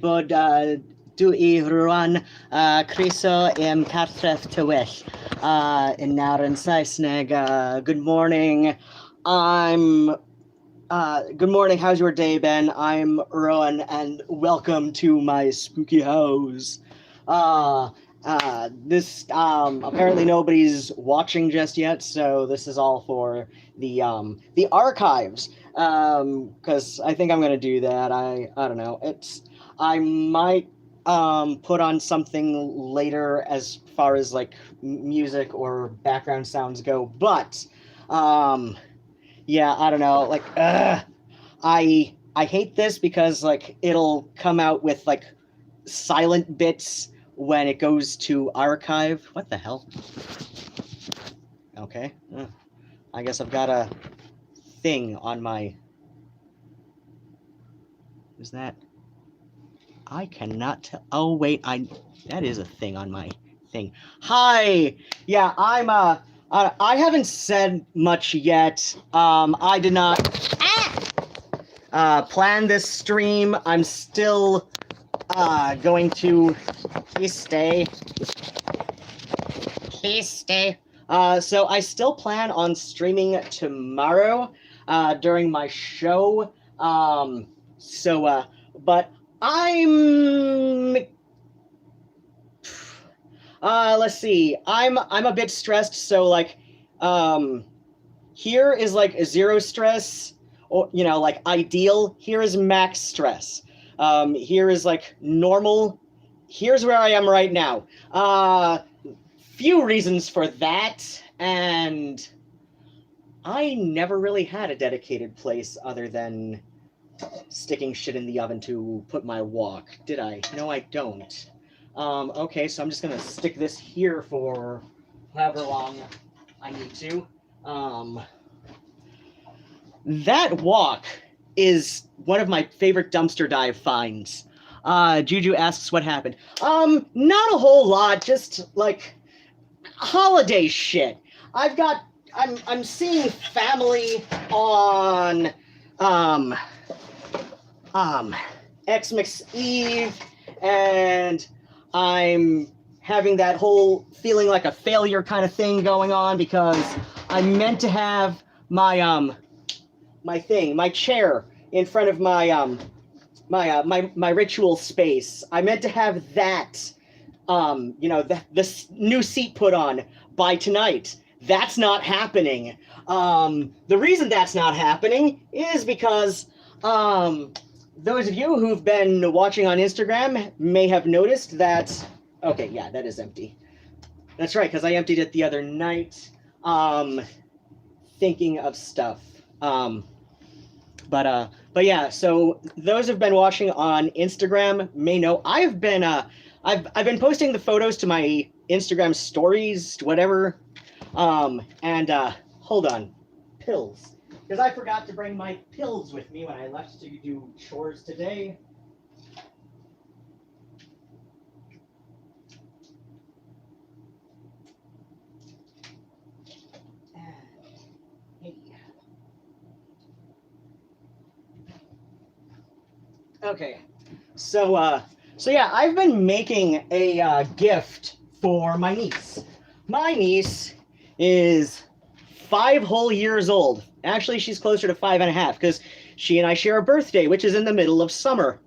bod dwi I Ruadhán croeso i'n cartref tywyll. In nawr yn Saesneg, good morning. Good morning, how's your day, Ben? I'm Rowan, and welcome to my spooky house. This apparently nobody's watching just yet, so this is all for the archives. Because I think I'm gonna do that. I don't know. I might put on something later as far as like music or background sounds go, but yeah, I don't know. Like, I hate this because like it'll come out with like silent bits when it goes to archive. What the hell? Okay, I guess I've got a thing on my. Is that? I cannot tell. Oh wait, that is a thing on my thing. Hi, yeah, I haven't said much yet. I did not plan this stream. I'm still going to. Please stay. Please stay. So I still plan on streaming tomorrow during my show. But I'm let's see. I'm a bit stressed, so like here is like zero stress, or you know, like ideal. Here is max stress. Here is like normal. Here's where I am right now. Few reasons for that, and I never really had a dedicated place other than sticking shit in the oven to put my wok. Did I? No, I don't. Okay, so I'm just gonna stick this here for however long I need to. That wok is one of my favorite dumpster dive finds. Juju asks what happened. Not a whole lot, just like holiday shit. I'm seeing family on Xmas Eve, and I'm having that whole feeling like a failure kind of thing going on because I meant to have my my chair in front of my my ritual space. I meant to have that you know, the new seat put on by tonight. That's not happening. The reason that's not happening is because those of you who've been watching on Instagram may have noticed that. Okay, yeah, that is empty. That's right, because I emptied it the other night, thinking of stuff. But yeah, so those who've been watching on Instagram may know I've been posting the photos to my Instagram stories, whatever. And hold on, pills. Because I forgot to bring my pills with me when I left to do chores today. Hey. Okay, so yeah, I've been making a gift for my niece. My niece is 5 whole years old. Actually, she's closer to 5.5 because she and I share a birthday, which is in the middle of summer.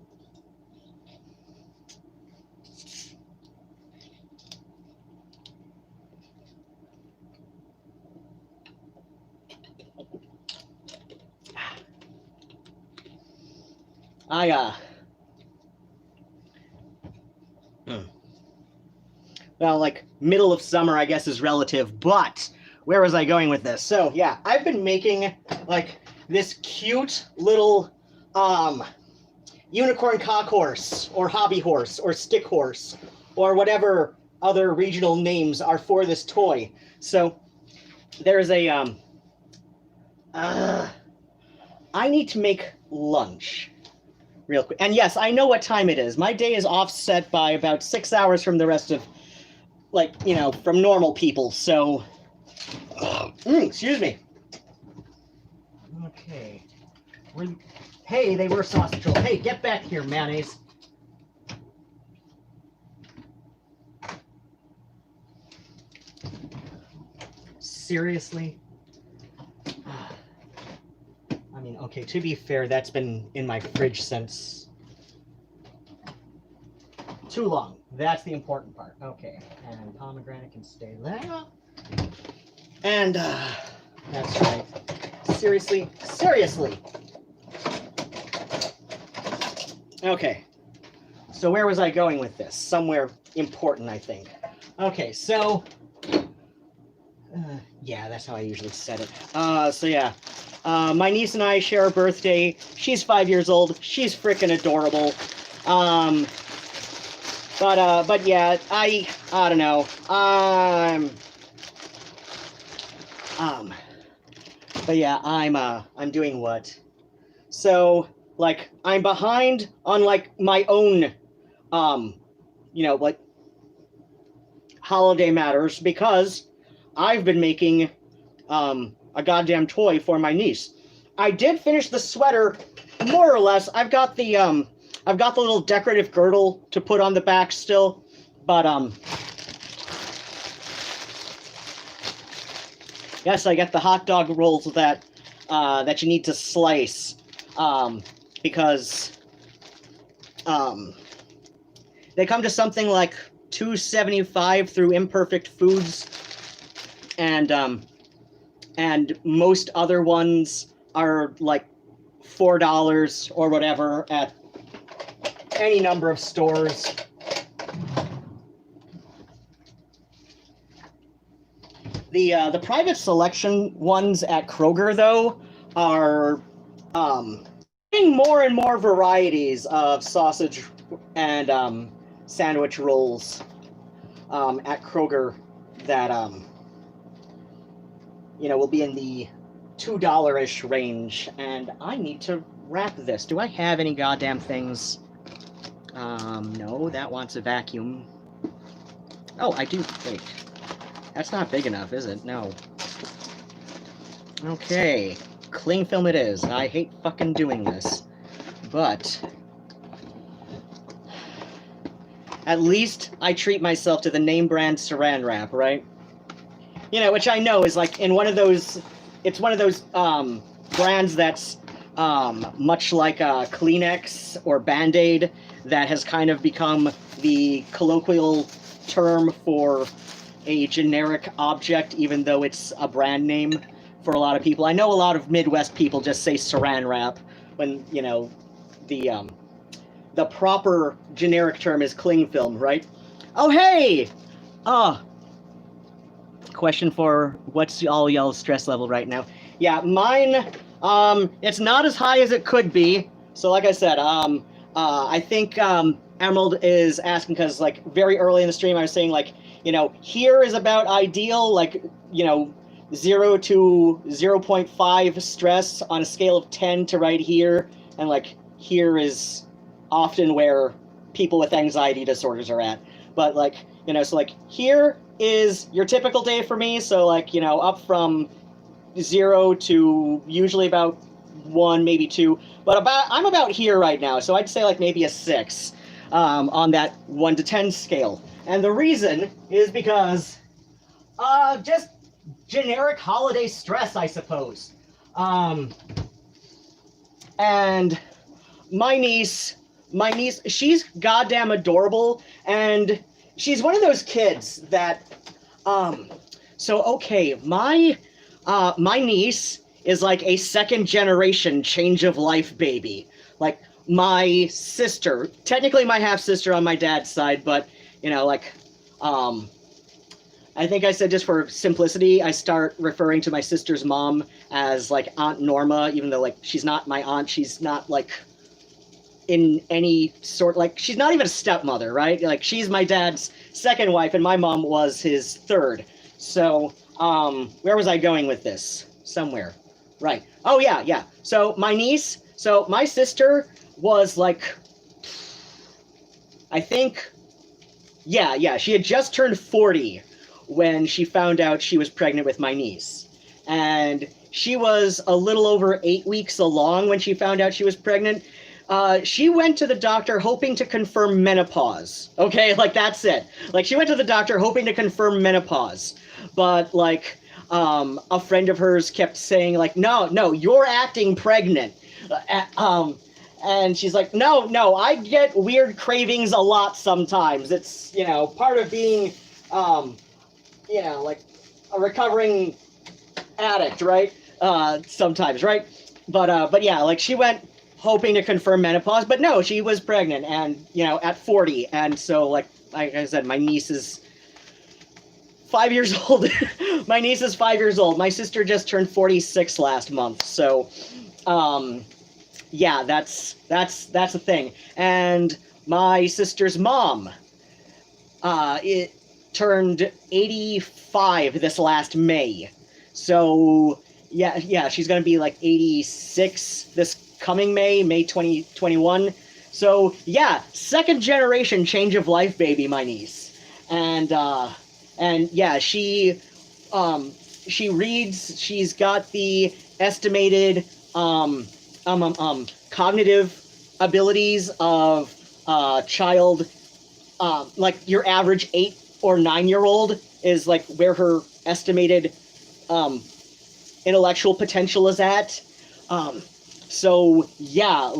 Well, like, middle of summer, I guess, is relative, but where was I going with this? So, yeah, I've been making, like, this cute little, unicorn cock horse, or hobby horse, or stick horse, or whatever other regional names are for this toy. So, there's a, I need to make lunch real quick. And yes, I know what time it is. My day is offset by about 6 hours from the rest of, like, you know, from normal people, so... excuse me. Okay. Hey, they were sausage roll. Hey, get back here, mayonnaise. seriously? I mean, okay, to be fair, that's been in my fridge since too long. That's the important part. Okay, and pomegranate can stay there. And, that's right. Seriously? Seriously! Okay. So where was I going with this? Somewhere important, I think. Okay, so... yeah, that's how I usually said it. So yeah. My niece and I share a birthday. She's 5 years old. She's freaking adorable. But yeah, I don't know. But yeah, I'm doing what? So, like, I'm behind on, like, my own, you know, like, holiday matters because I've been making, a goddamn toy for my niece. I did finish the sweater, more or less. I've got the little decorative girdle to put on the back still, but, yes, I get the hot dog rolls that, that you need to slice, because, they come to something like $2.75 through Imperfect Foods, and most other ones are like $4 or whatever at any number of stores. The private selection ones at Kroger, though, are getting more and more varieties of sausage and sandwich rolls at Kroger that you know, will be in the $2-ish range. And I need to wrap this. Do I have any goddamn things? No, that wants a vacuum. Oh, I do. Wait. That's not big enough, is it? No. Okay. Cling film it is. I hate fucking doing this. But at least I treat myself to the name brand Saran Wrap, right? You know, which I know is like in one of those, it's one of those brands that's much like a Kleenex or Band-Aid that has kind of become the colloquial term for a generic object, even though it's a brand name for a lot of people. I know a lot of Midwest people just say Saran Wrap when, you know, the proper generic term is cling film, right? Oh, hey! Question for what's all y'all's stress level right now? Yeah, mine, it's not as high as it could be. So like I said, I think Emerald is asking because like very early in the stream I was saying like, you know, here is about ideal, like, you know, 0 to 0.5 stress on a scale of 10 to right here. And like here is often where people with anxiety disorders are at. But like, you know, so like here is your typical day for me. So like, you know, up from 0 to usually about 1, maybe 2. But I'm about here right now. So I'd say like maybe a 6 on that 1 to 10 scale. And the reason is because just generic holiday stress, I suppose. And my niece, she's goddamn adorable, and she's one of those kids that, so okay, my niece is like a second generation change of life baby. Like my sister, technically my half sister on my dad's side, but you know, like, I think I said just for simplicity, I start referring to my sister's mom as like Aunt Norma, even though like she's not my aunt, she's not like in any sort, like she's not even a stepmother, right? Like she's my dad's second wife and my mom was his third. So where was I going with this? Somewhere. Right. Oh yeah. So my niece, so my sister was like, I think, yeah, she had just turned 40 when she found out she was pregnant with my niece. And she was a little over 8 weeks along when she found out she was pregnant. She went to the doctor hoping to confirm menopause. Okay, like that's it. Like she went to the doctor hoping to confirm menopause. But like, a friend of hers kept saying, like, no, you're acting pregnant. And she's like, no, I get weird cravings a lot sometimes. It's, part of being, like a recovering addict, right? Sometimes, right? But yeah, like she went hoping to confirm menopause, but no, she was pregnant and, at 40. And so, like I said, my niece is 5 years old. My niece is 5 years old. My sister just turned 46 last month. So, yeah, that's a thing. And my sister's mom, it turned 85 this last May. So, yeah, she's gonna be like 86 this coming May 2021. So, yeah, second generation change of life baby, my niece. And yeah, she reads, she's got the estimated, cognitive abilities of child, like your average 8 or 9-year-old is like where her estimated intellectual potential is at. So yeah,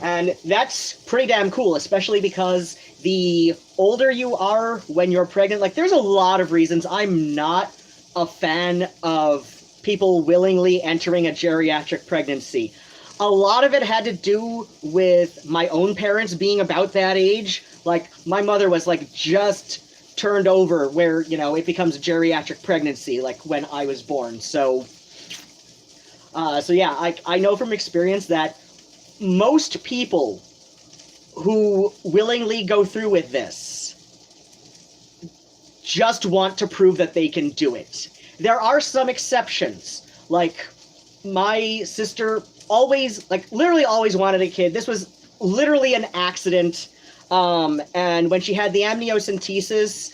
and that's pretty damn cool, especially because the older you are when you're pregnant, like there's a lot of reasons I'm not a fan of people willingly entering a geriatric pregnancy. A lot of it had to do with my own parents being about that age. Like, my mother was, like, just turned over where, it becomes a geriatric pregnancy, like, when I was born. So yeah, I know from experience that most people who willingly go through with this just want to prove that they can do it. There are some exceptions, like my sister always, like literally always wanted a kid. This was literally an accident, and when she had the amniocentesis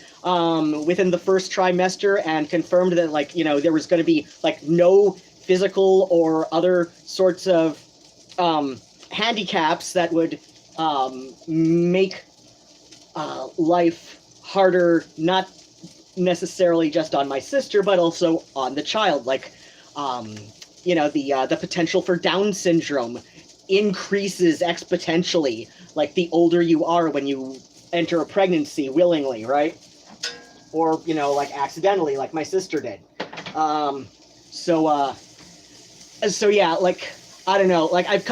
within the first trimester and confirmed that, like, there was going to be like no physical or other sorts of handicaps that would make life harder, not necessarily just on my sister, but also on the child. Like, the potential for Down syndrome increases exponentially, like the older you are when you enter a pregnancy willingly, right? Or, like accidentally, like my sister did. So yeah, like, I don't know, like I've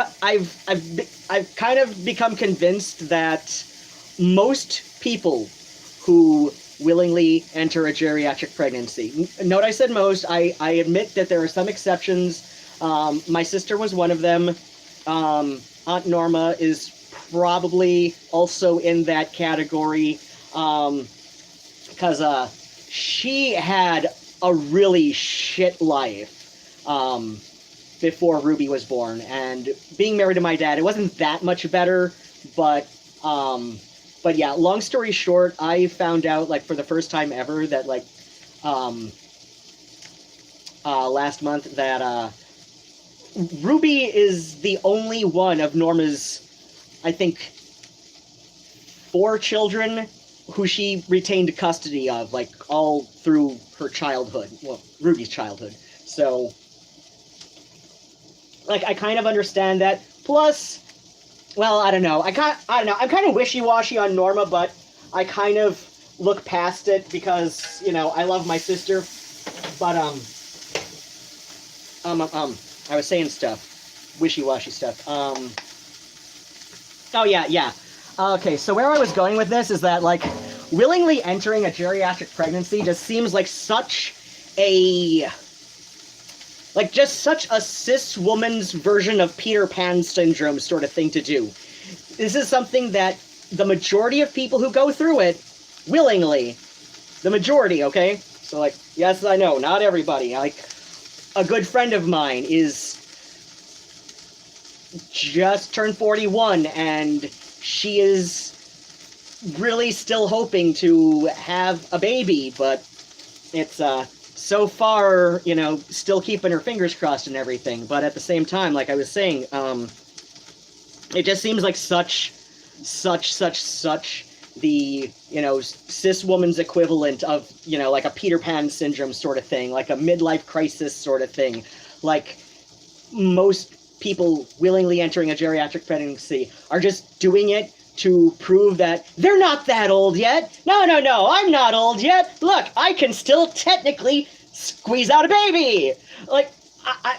kind of become convinced that most people who willingly enter a geriatric pregnancy. Note I said most. I admit that there are some exceptions. My sister was one of them. Aunt Norma is probably also in that category, because she had a really shit life before Ruby was born, and being married to my dad, it wasn't that much better, but yeah, long story short, I found out, like, for the first time ever that, like, last month that, Ruby is the only one of Norma's, I think, 4 children who she retained custody of, like, all through her childhood. Well, Ruby's childhood. So, like, I kind of understand that. Plus, well, I don't know. I'm kind of wishy-washy on Norma, but I kind of look past it because, I love my sister. But, I was saying stuff. Wishy-washy stuff. Oh, yeah. Okay, so where I was going with this is that, like, willingly entering a geriatric pregnancy just seems like such a... like, just such a cis woman's version of Peter Pan syndrome sort of thing to do. This is something that the majority of people who go through it, willingly, the majority, okay? So, like, yes, I know, not everybody. Like, a good friend of mine is just turned 41, and she is really still hoping to have a baby, but it's, so far, still keeping her fingers crossed and everything. But at the same time, like I was saying, it just seems like such the, you know, cis woman's equivalent of, you know, like a Peter Pan syndrome sort of thing, like a midlife crisis sort of thing. Like, most people willingly entering a geriatric pregnancy are just doing it to prove that they're not that old yet. No, I'm not old yet. Look, I can still technically squeeze out a baby. Like,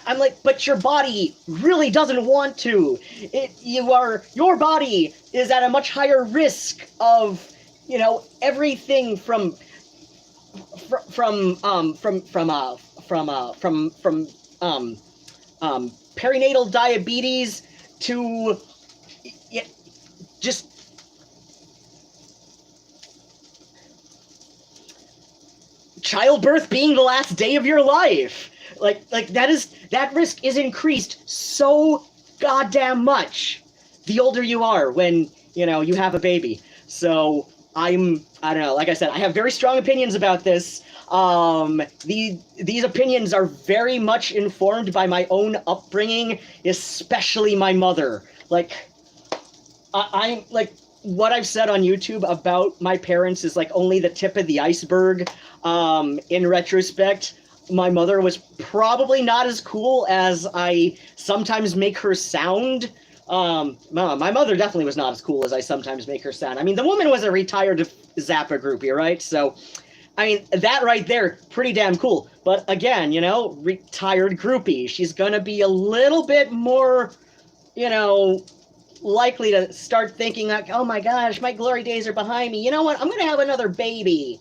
I'm like, but your body really doesn't want to. Your body is at a much higher risk of, you know, everything from perinatal diabetes to just childbirth being the last day of your life. Like that risk is increased so goddamn much the older you are when, you know, you have a baby. So I don't know, like I said, I have very strong opinions about this. These opinions are very much informed by my own upbringing, especially my mother. Like, I'm like, what I've said on YouTube about my parents is like only the tip of the iceberg. In retrospect, my mother was probably not as cool as I sometimes make her sound. My mother definitely was not as cool as I sometimes make her sound. I mean, the woman was a retired Zappa groupie, right? So, I mean, that right there, pretty damn cool. But again, you know, retired groupie. She's gonna be a little bit more, you know, likely to start thinking like, oh my gosh, my glory days are behind me. You know what? I'm gonna have another baby.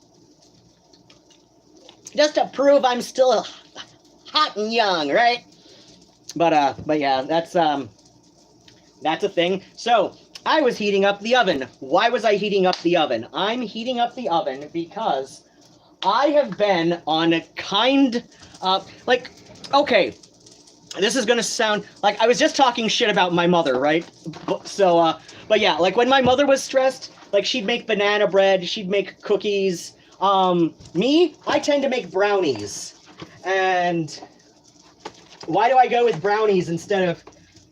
Just to prove I'm still hot and young, right? But yeah, that's a thing. So, I was heating up the oven. Why was I heating up the oven? I'm heating up the oven because I have been on a kind, like, okay, this is gonna sound like I was just talking shit about my mother, right? So, but yeah, like when my mother was stressed, like she'd make banana bread, she'd make cookies. Me, I tend to make brownies. And why do I go with brownies instead of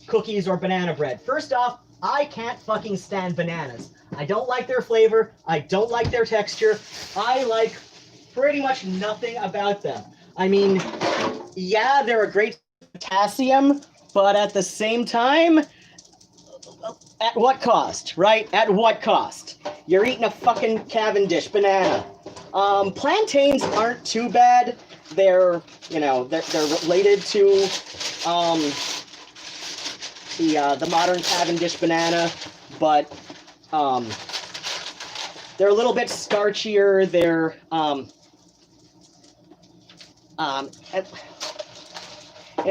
cookies or banana bread? First off, I can't fucking stand bananas. I don't like their flavor. I don't like their texture. I like pretty much nothing about them. I mean, yeah, they're a great potassium, but at the same time, at what cost, right? At what cost? You're eating a fucking Cavendish banana. Plantains aren't too bad. They're, you know, they're related to the modern Cavendish banana, but they're a little bit starchier. They're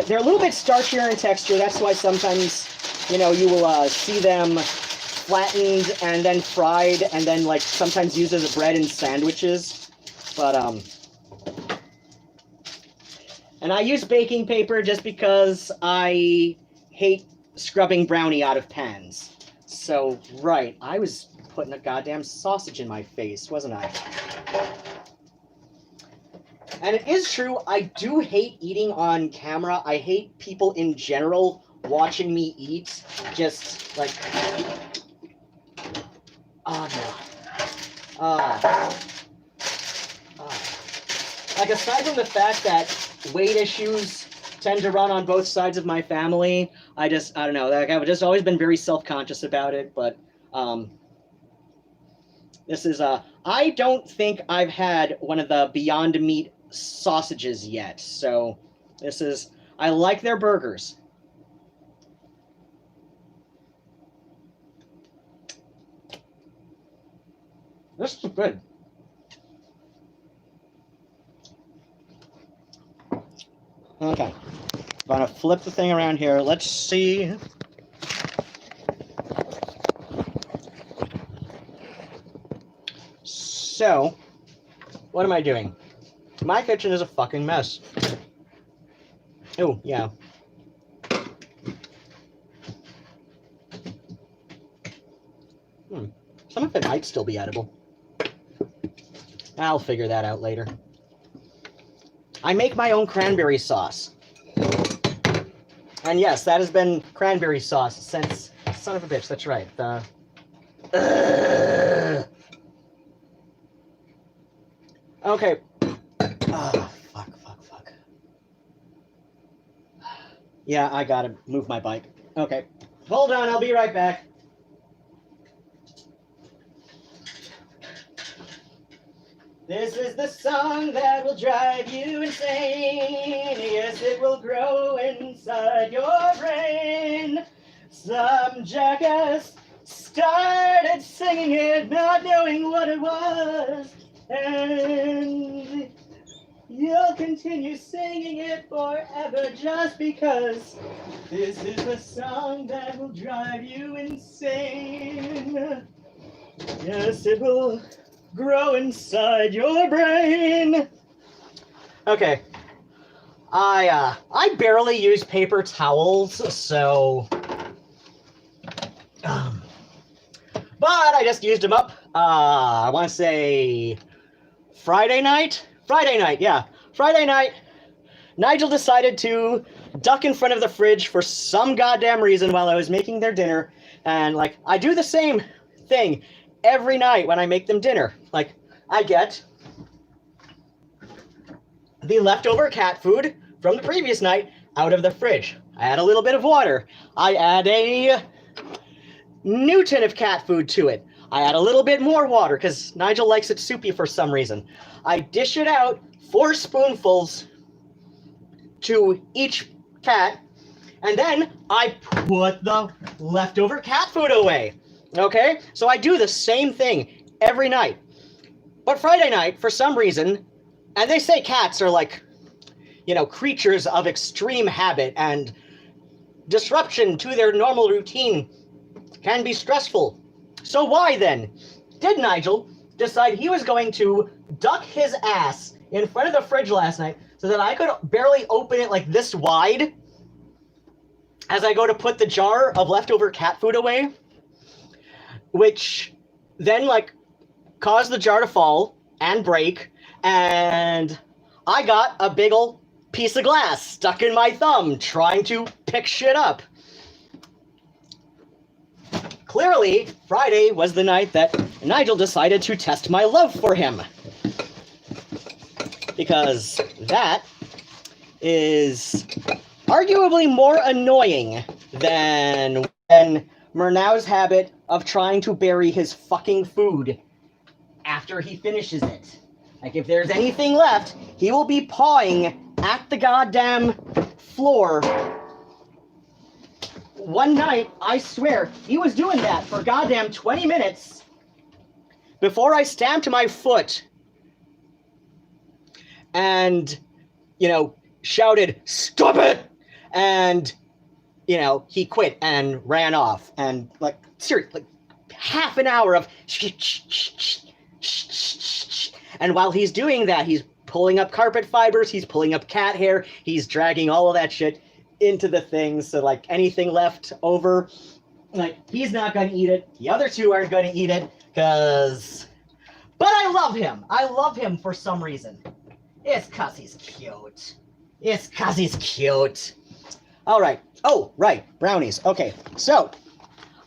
they're a little bit starchier in texture. That's why sometimes, you know, you will see them flattened and then fried and then like sometimes used as a bread in sandwiches. But and I use baking paper just because I hate scrubbing brownie out of pans. So, right, I was putting a goddamn sausage in my face, wasn't I? And it is true, I do hate eating on camera. I hate people in general watching me eat. Just, like... Oh, no. Like, aside from the fact that weight issues tend to run on both sides of my family, I don't know, like, I've just always been very self-conscious about it, but, this is, I don't think I've had one of the Beyond Meat sausages yet, so this is, I like their burgers. This is good. Okay, I'm gonna flip the thing around here. Let's see. So, what am I doing? My kitchen is a fucking mess. Oh, yeah. Some of it might still be edible. I'll figure that out later. I make my own cranberry sauce. And yes, that has been cranberry sauce since... Son of a bitch, that's right. Okay. Fuck. Yeah, I gotta move my bike. Okay. Hold on, I'll be right back. This is the song that will drive you insane. Yes, it will grow inside your brain. Some jackass started singing it, not knowing what it was. And you'll continue singing it forever just because this is the song that will drive you insane. Yes, it will grow inside your brain. Okay. I barely use paper towels, so but I just used them up. I want to say Friday night, yeah. Friday night, Nigel decided to duck in front of the fridge for some goddamn reason while I was making their dinner, and like I do the same thing every night when I make them dinner. Like, I get the leftover cat food from the previous night out of the fridge. I add a little bit of water. I add a new tin of cat food to it. I add a little bit more water because Nigel likes it soupy for some reason. I dish it out 4 spoonfuls to each cat, and then I put the leftover cat food away. Okay? So I do the same thing every night. But Friday night, for some reason, and they say cats are like, you know, creatures of extreme habit, and disruption to their normal routine can be stressful. So why then did Nigel decide he was going to duck his ass in front of the fridge last night so that I could barely open it like this wide as I go to put the jar of leftover cat food away, which then like caused the jar to fall and break, and I got a big ol' piece of glass stuck in my thumb trying to pick shit up. Clearly, Friday was the night that Nigel decided to test my love for him. Because that is arguably more annoying than Murnau's habit of trying to bury his fucking food after he finishes it. Like, if there's anything left, he will be pawing at the goddamn floor. One night, I swear, he was doing that for goddamn 20 minutes before I stamped my foot and, you know, shouted, "Stop it!" And, you know, he quit and ran off. And, like, seriously, like, half an hour of and while he's doing that, he's pulling up carpet fibers, he's pulling up cat hair, he's dragging all of that shit into the thing, so like anything left over, like he's not gonna eat it, the other two aren't gonna eat it, but I love him for some reason. It's cause he's cute. Alright, oh right, brownies. Okay, so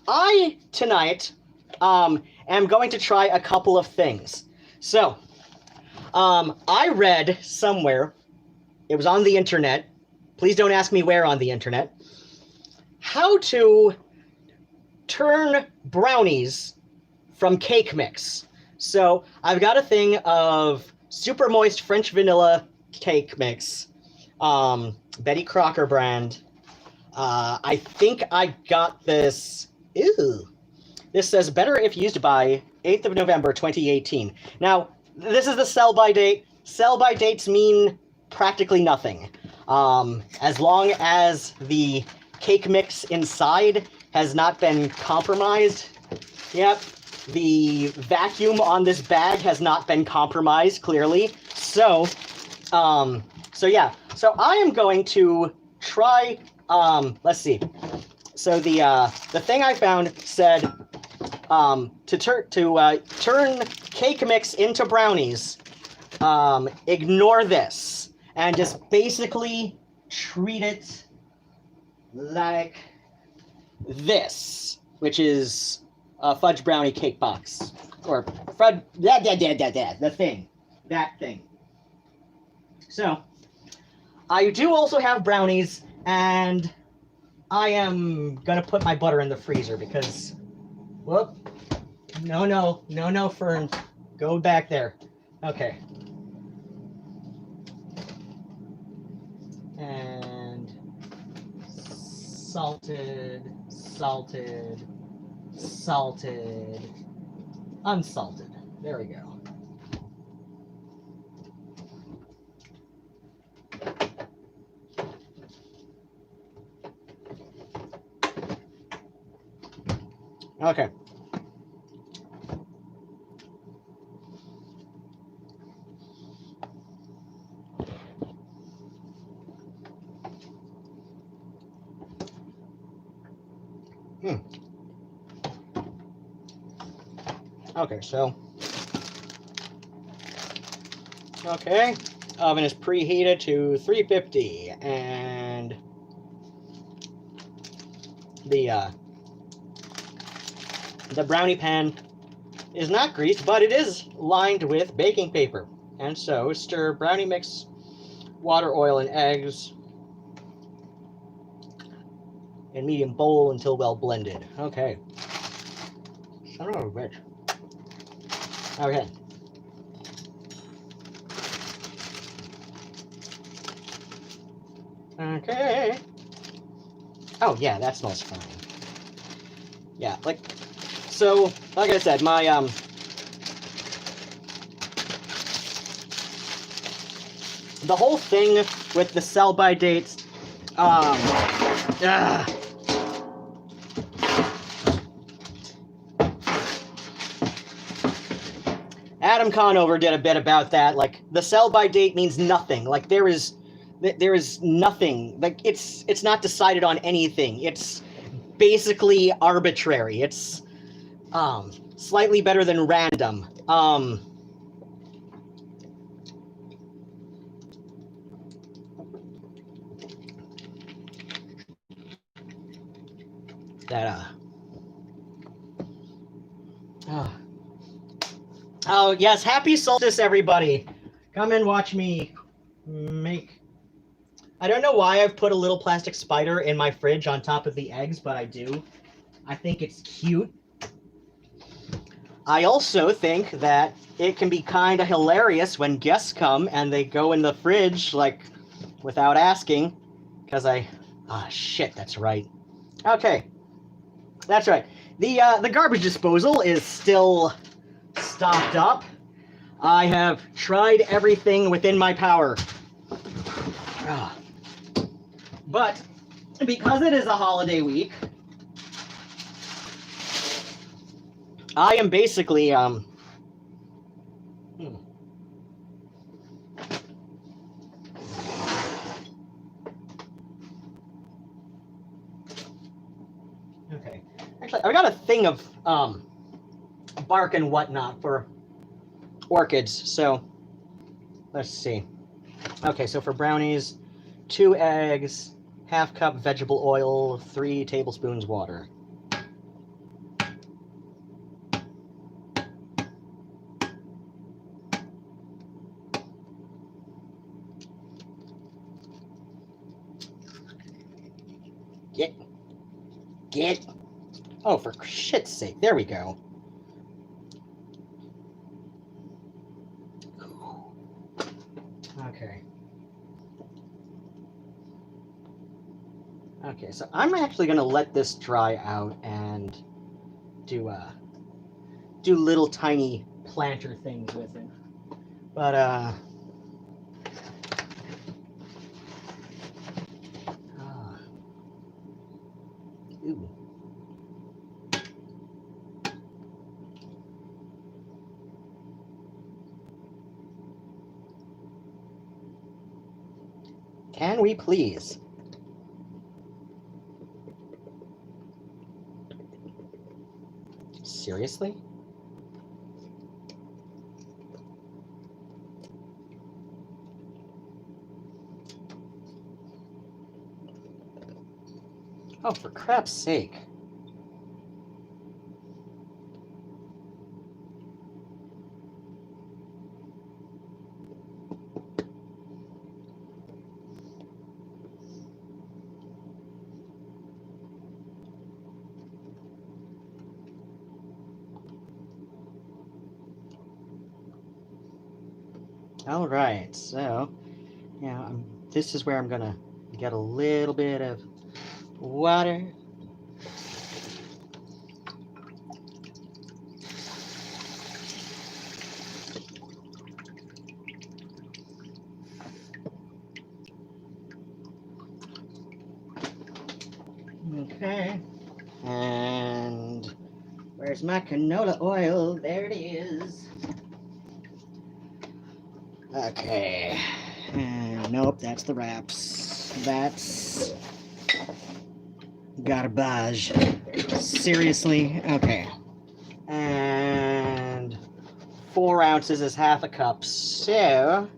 I tonight am going to try a couple of things. So I read somewhere, it was on the internet, please don't ask me where on the internet, how to turn brownies from cake mix. So I've got a thing of super moist French vanilla cake mix, Betty Crocker brand. I think I got this, this says better if used by 8th of November 2018. Now, this is the sell-by date. Sell-by dates mean practically nothing. As long as the cake mix inside has not been compromised. Yep, the vacuum on this bag has not been compromised, clearly. So yeah. So I am going to try, let's see. So the thing I found said, to turn cake mix into brownies, ignore this and just basically treat it like this, which is a fudge brownie cake box, or the thing. that thing. So, I do also have brownies, and I am gonna put my butter in the freezer because, whoop, no, Fern, go back there. Okay. And salted, unsalted. There we go. Okay. Okay, so. Okay, oven is preheated to 350, and the brownie pan is not greased, but it is lined with baking paper. And so stir brownie mix, water, oil, and eggs in medium bowl until well blended. Okay. Son of a bitch. Okay. Okay. Oh yeah, that smells fine. Yeah, like I said, my the whole thing with the sell-by dates, Adam Conover did a bit about that. Like, the sell-by date means nothing. Like, there is nothing. Like, it's not decided on anything. It's basically arbitrary. It's slightly better than random. Oh yes, happy solstice, everybody! Come and watch me make. I don't know why I've put a little plastic spider in my fridge on top of the eggs, but I do. I think it's cute. I also think that it can be kind of hilarious when guests come and they go in the fridge, like, without asking. Because shit, that's right. Okay. That's right. The garbage disposal is still stocked up. I have tried everything within my power. But because it is a holiday week, I am basically Okay. Actually, I got a thing of bark and whatnot for orchids, so let's see. Okay, so for brownies, 2 eggs, ½ cup vegetable oil, 3 tablespoons water. Get. Oh, for shit's sake. There we go. Okay. Okay, so I'm actually going to let this dry out and do little tiny planter things with it. But, ooh. Can we please? Seriously? Oh, for crap's sake. All right, so yeah, this is where I'm gonna get a little bit of water. Okay, and where's my canola oil? There it is. Okay, and nope, that's the wraps. That's garbage. Seriously? Okay. And 4 ounces is half a cup, so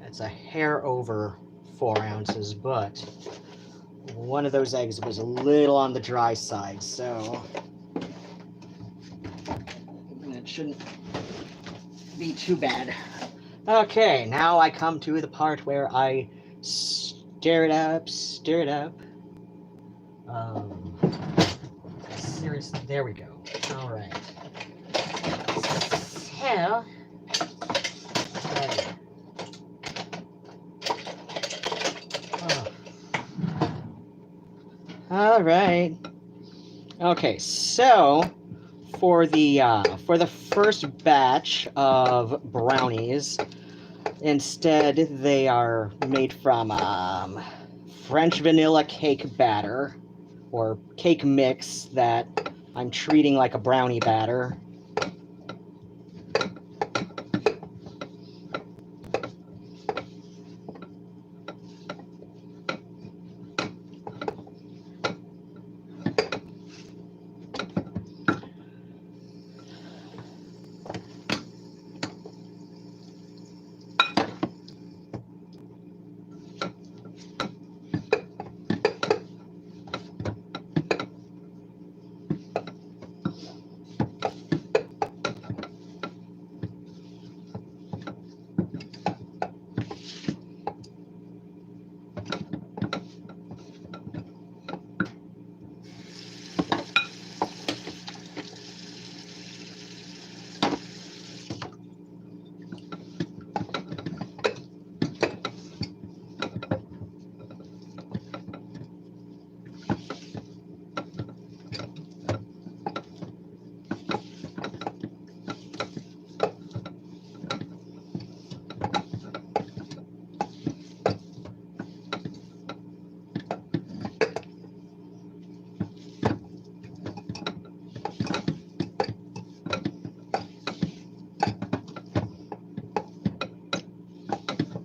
that's a hair over 4 ounces, but one of those eggs was a little on the dry side, so it shouldn't be too bad. Okay, now I come to the part where I stir it up. Seriously, there we go. All right. So, okay. All right. Okay, so for the first batch of brownies, instead they are made from French vanilla cake batter or cake mix that I'm treating like a brownie batter.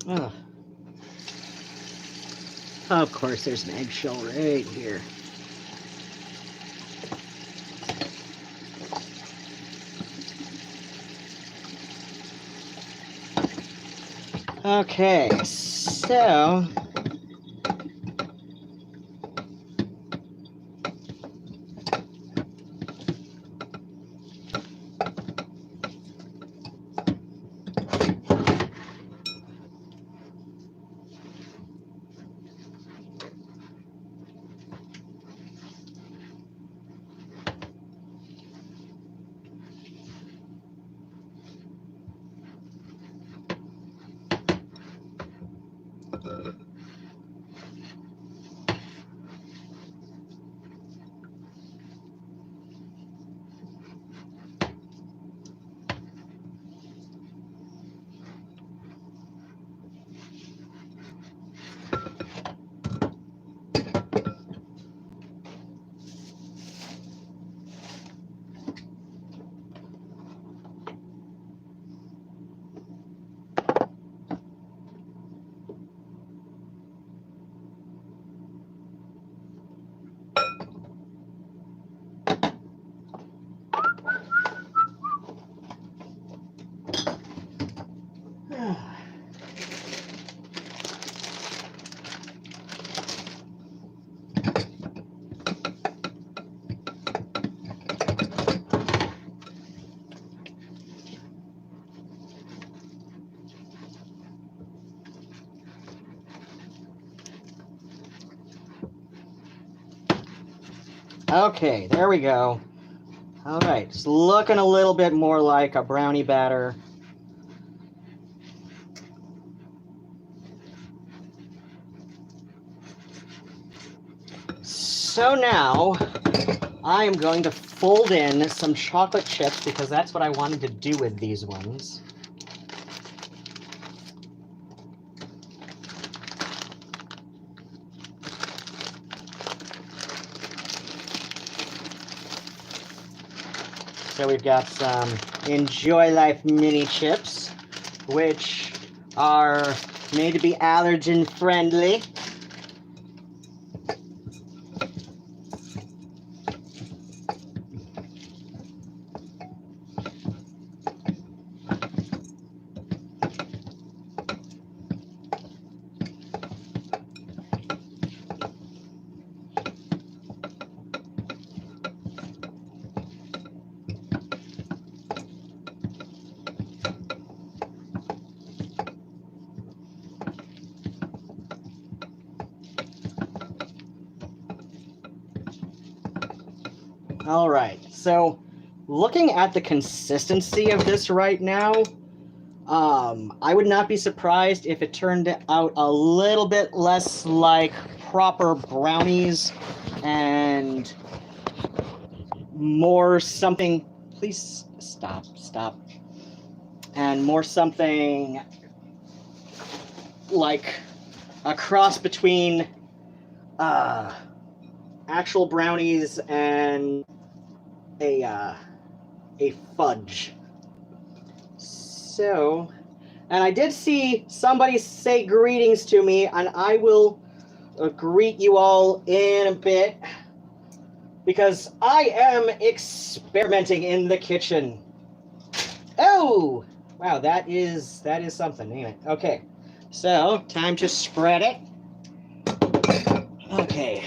Ugh. Of course, there's an eggshell right here. Okay, so Okay, there we go. All right, it's looking a little bit more like a brownie batter. So now I am going to fold in some chocolate chips because that's what I wanted to do with these ones. So we've got some Enjoy Life mini chips, which are made to be allergen friendly. All right, so looking at the consistency of this right now, I would not be surprised if it turned out a little bit less like proper brownies and more something, please stop, and more something like a cross between actual brownies and a fudge. So, and I did see somebody say greetings to me, and I will greet you all in a bit because I am experimenting in the kitchen. Oh, wow, that is something, ain't it? Okay, so time to spread it. Okay.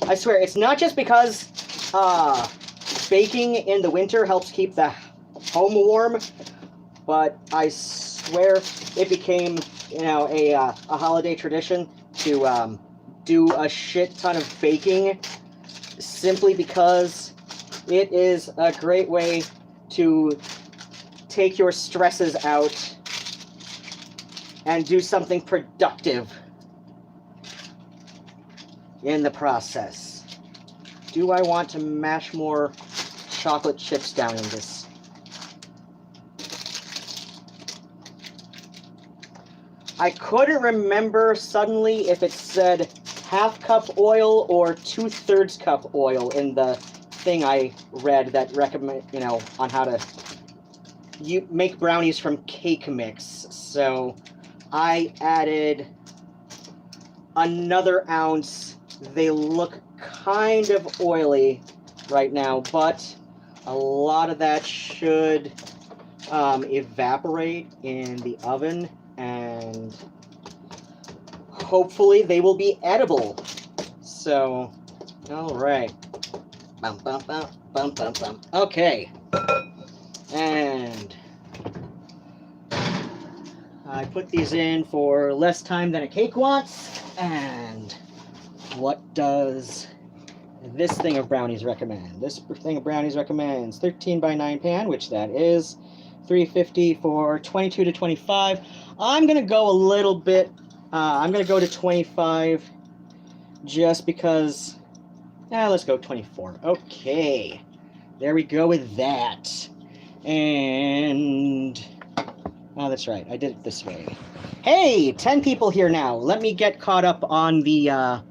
I swear, it's not just because baking in the winter helps keep the home warm, but I swear it became, a holiday tradition to do a shit ton of baking simply because it is a great way to take your stresses out and do something productive in the process. Do I want to mash more chocolate chips down in this? I couldn't remember suddenly if it said half cup oil or 2/3 cup oil in the thing I read that recommend, on how to make brownies from cake mix. So I added another ounce. They look kind of oily right now, but a lot of that should evaporate in the oven, and hopefully they will be edible. So, all right. Bum, bum, bum, bum, bum, bum. Okay. And I put these in for less time than a cake wants, and what does this thing of brownies recommend? This thing of brownies recommends 13 by 9 pan, which that is 350 for 22 to 25. I'm going to go a little bit, I'm going to go to 25 just because, let's go 24. Okay, there we go with that. And, oh, that's right, I did it this way. Hey, 10 people here now. Let me get caught up on the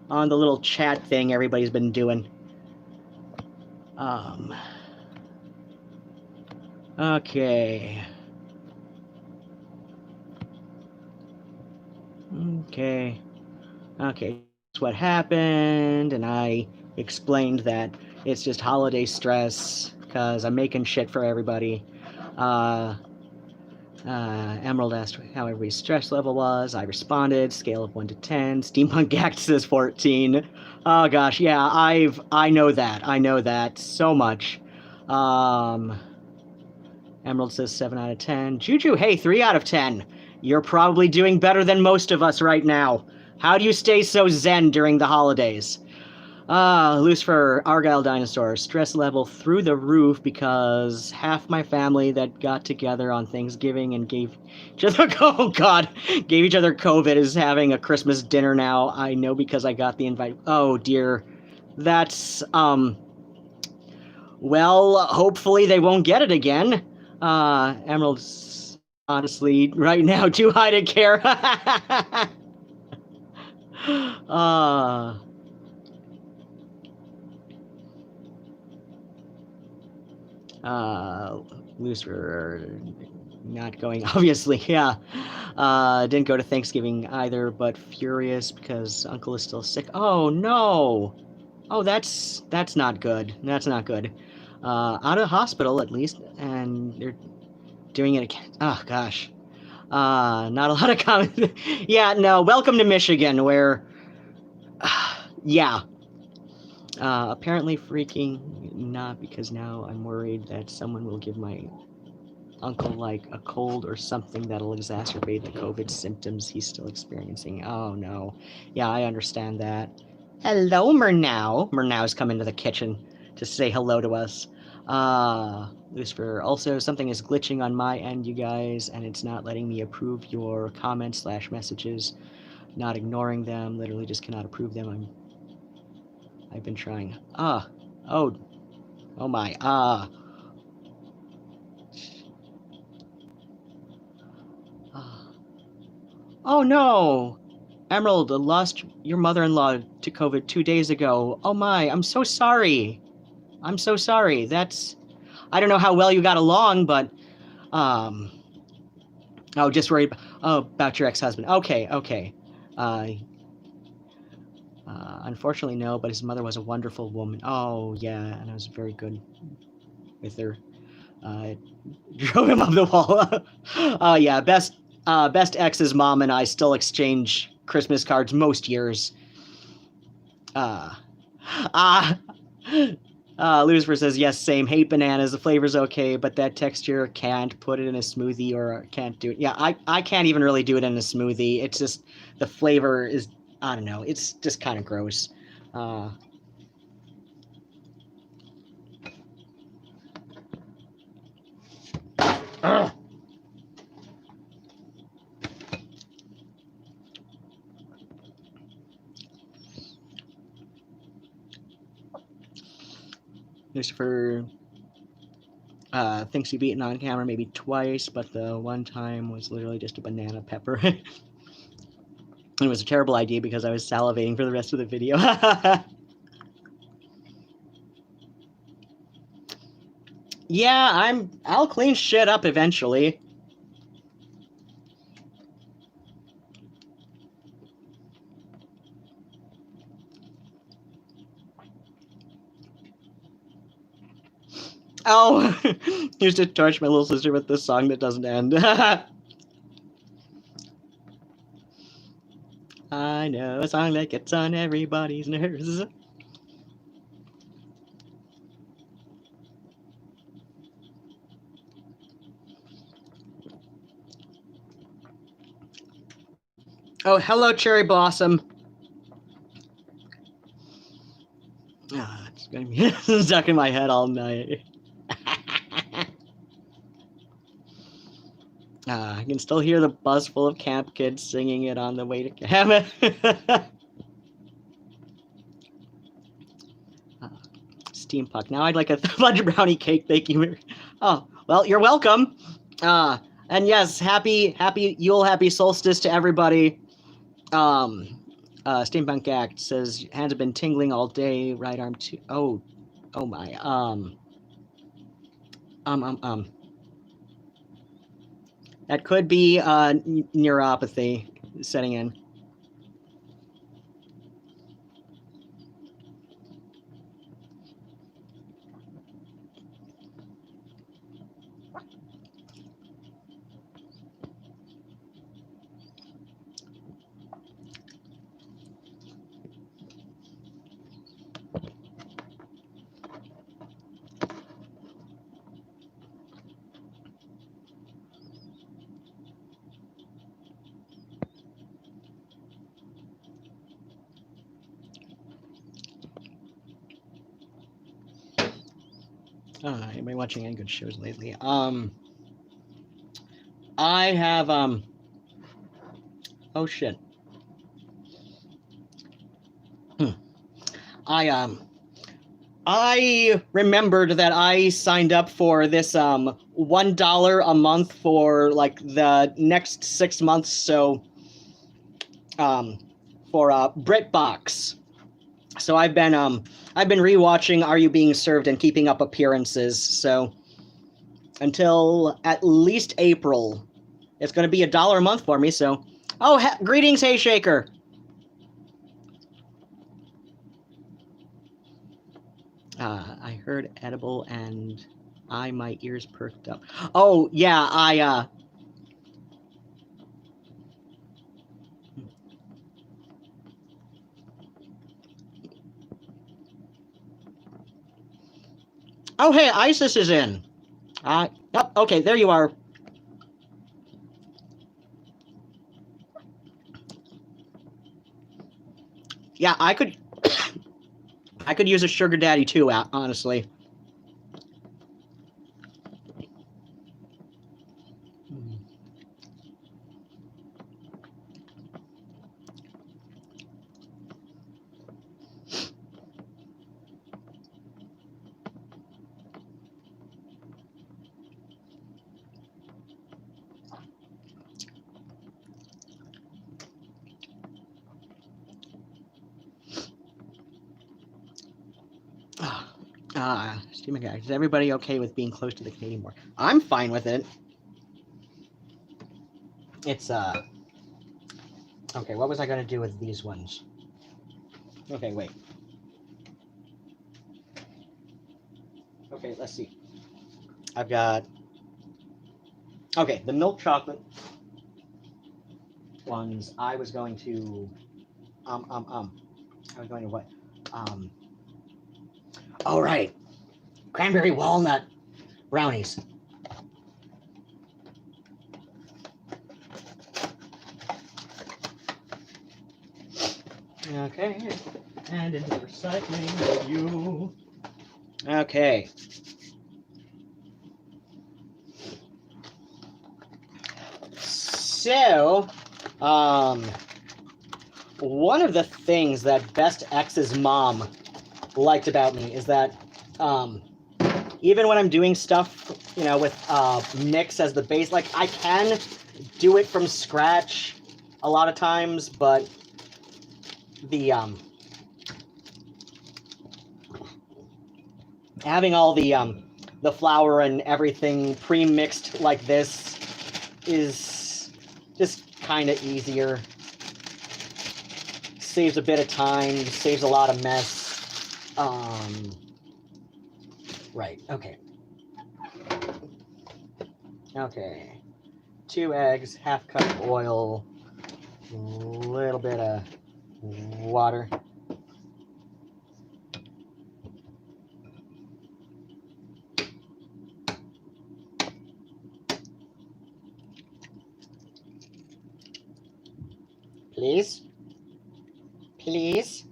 little chat thing everybody's been doing. Okay. Okay. That's what happened, and I explained that It's just holiday stress because I'm making shit for everybody. Emerald asked how everybody's stress level was. I responded, scale of 1 to 10. Steampunk Act says 14. Oh gosh, yeah, I know that so much. Emerald says 7 out of 10. Juju, hey, 3 out of 10. You're probably doing better than most of us right now. How do you stay so zen during the holidays? Lucifer, Argyle Dinosaur, stress level through the roof because half my family that got together on Thanksgiving and gave each other, oh god, gave each other COVID is having a Christmas dinner now. I know because I got the invite. Oh dear. That's, well, hopefully they won't get it again. Emerald's honestly right now too high to care. Lucifer not going, obviously, yeah. Didn't go to Thanksgiving either, but furious because Uncle is still sick. Oh no! Oh, that's not good. That's not good. Out of the hospital at least, and they're doing it again. Oh gosh. Not a lot of comments. Yeah, no. Welcome to Michigan, where, yeah. Apparently freaking not because now I'm worried that someone will give my uncle like a cold or something that'll exacerbate the COVID symptoms he's still experiencing. Oh no. Yeah, I understand that. Hello, Murnau. Murnau's come into the kitchen to say hello to us. Lucifer, also something is glitching on my end, you guys, and it's not letting me approve your comments / messages. Not ignoring them, literally just cannot approve them. I've been trying. Oh my, oh no! Emerald lost your mother-in-law to COVID 2 days ago. Oh my, I'm so sorry. I'm so sorry. That's... I don't know how well you got along, but... Oh, just worried about your ex-husband. Okay. Unfortunately, no, but his mother was a wonderful woman. Oh, yeah, and I was very good with her. Drove him up the wall. Oh, yeah, best ex's mom and I still exchange Christmas cards most years. Lucifer says, yes, same. Hate bananas. The flavor's okay, but that texture, can't put it in a smoothie or can't do it. Yeah, I can't even really do it in a smoothie. It's just, the flavor is, I don't know, it's just kind of gross. Lucifer thinks you've eaten on camera maybe twice, but the one time was literally just a banana pepper. It was a terrible idea because I was salivating for the rest of the video. Yeah, I'll clean shit up eventually. Oh, used to torch my little sister with this song that doesn't end. I know a song that gets on everybody's nerves. Oh, hello, Cherry Blossom. It's gonna be stuck in my head all night. I can still hear the bus full of camp kids singing it on the way to camp. Steampunk. Now I'd like a fudge brownie cake. Thank you. Oh, well, you're welcome. And yes, happy Yule, happy solstice to everybody. Steampunk Act says hands have been tingling all day. Right arm too. Oh my. That could be neuropathy setting in. Anybody watching any good shows lately? I have oh shit. I remembered that I signed up for this $1 a month for like the next 6 months, so for BritBox. So I've been rewatching Are You Being Served and keeping up appearances. So until at least April, it's going to be $1 a month for me. So greetings, Hey Shaker. I heard edible and my ears perked up. Oh yeah, Oh hey, Isis is in. Oh, okay, there you are. Yeah, I could use a sugar daddy too, honestly. Steam guy, is everybody okay with being close to the Canadian border? I'm fine with it. It's okay, what was I gonna do with these ones? Okay, wait. Okay, let's see. I've got okay, the milk chocolate ones I was going to I was going to what? Oh right. Cranberry walnut brownies. Okay, and into the recycling with you. Okay. So, one of the things that Best X's mom liked about me is that, even when I'm doing stuff, you know, with mix as the base, like I can do it from scratch a lot of times, but the having all the flour and everything pre-mixed like this is just kind of easier. Saves a bit of time, saves a lot of mess. Right, okay. Okay. 2 eggs, half cup of oil, a little bit of water. Please? Please?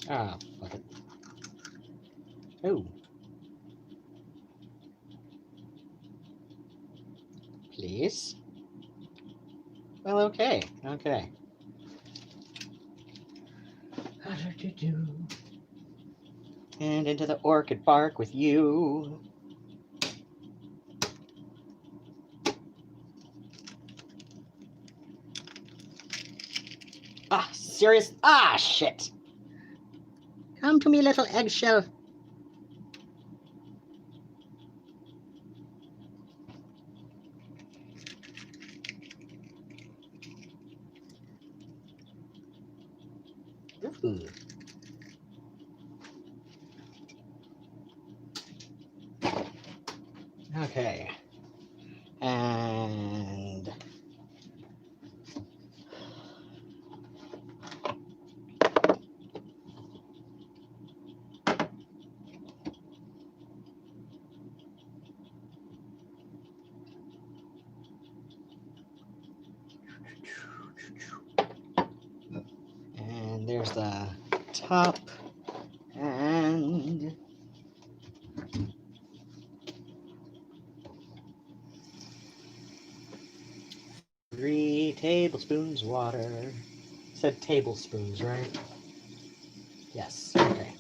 Ah, fuck it. Ooh. Please? Well, okay. Okay. And into the orchid park with you. Ah, serious? Ah, shit. Come to me, little eggshell. Ooh. Okay. And there's the top, and three tablespoons water. Said tablespoons, right? Yes, okay.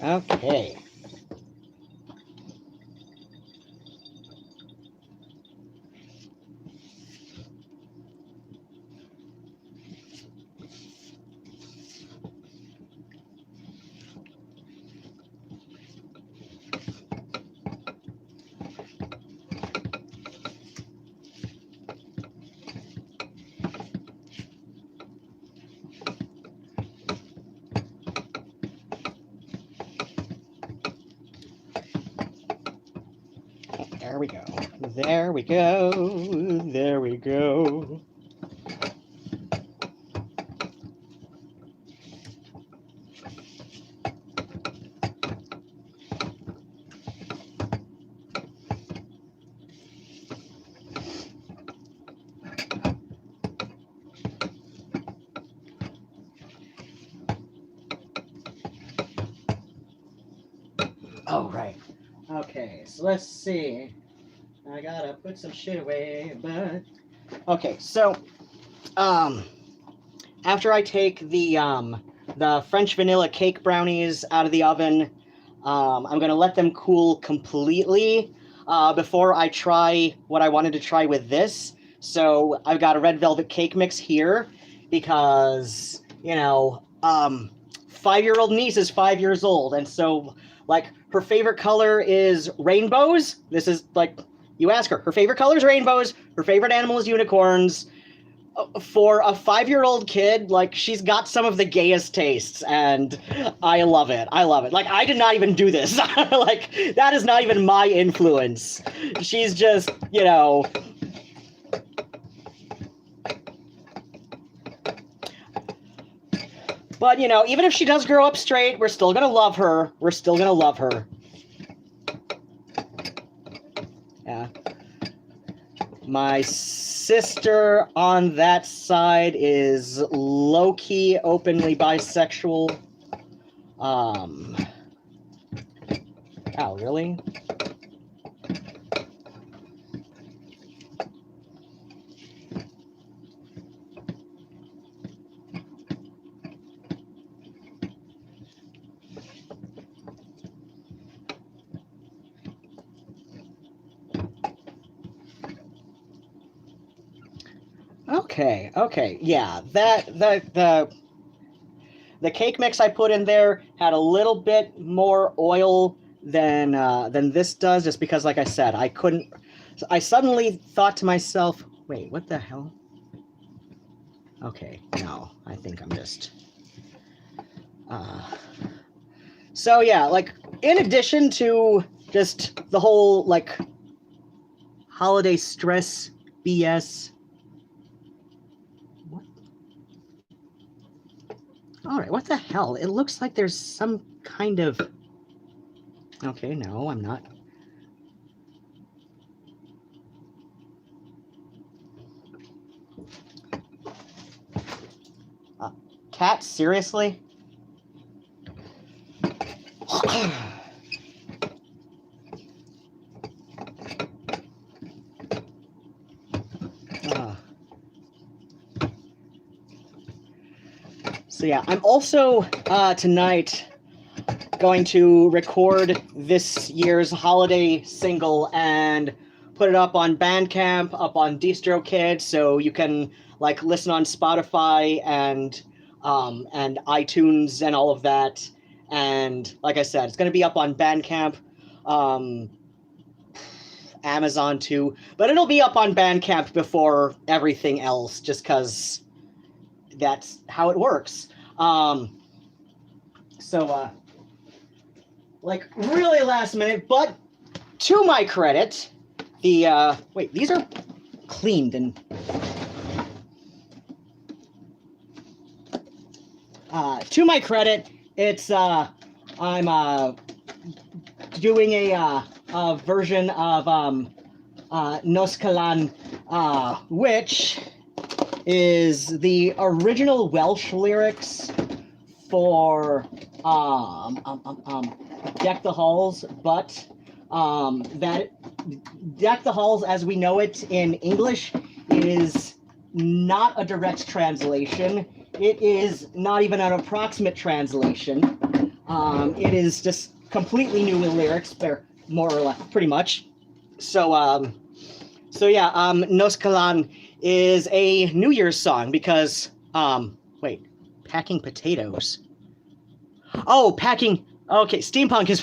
Okay. There we go. There we go. There we go. Oh, right. Okay, so let's see. I gotta put some shit away, but... Okay, so, after I take the French vanilla cake brownies out of the oven, I'm gonna let them cool completely before I try what I wanted to try with this. So I've got a red velvet cake mix here because, you know, 5-year-old niece is 5 years old, and so, like, her favorite color is rainbows. This is, like, you ask her, her favorite color is rainbows, her favorite animal is unicorns. For a 5-year-old kid, like, she's got some of the gayest tastes, and I love it. I love it. Like, I did not even do this. Like, that is not even my influence. She's just, you know... But, you know, even if she does grow up straight, we're still gonna love her. We're still gonna love her. Yeah. My sister on that side is low-key openly bisexual. Oh, really? Okay, yeah, the cake mix I put in there had a little bit more oil than this does, just because, like I said, I suddenly thought to myself, wait, what the hell? Okay, no, I think I'm just, so yeah, like, in addition to just the whole, like, holiday stress BS. Alright, what the hell? It looks like there's some kind of... Okay, no, I'm not. Cat, seriously? So yeah, I'm also, tonight, going to record this year's holiday single and put it up on Bandcamp, up on DistroKid, so you can, like, listen on Spotify and iTunes and all of that. And like I said, it's going to be up on Bandcamp, Amazon too, but it'll be up on Bandcamp before everything else, just because that's how it works. Like, really last minute, but to my credit, wait, these are cleaned and... to my credit, it's I'm doing a version of Nos Calan, which is the original Welsh lyrics for Deck the Halls, but that Deck the Halls as we know it in English is not a direct translation. It is not even an approximate translation. It is just completely new lyrics, more or less, pretty much. So, yeah, Nos Calan is a New Year's song because, wait, packing potatoes. Oh, packing, okay, steampunk is,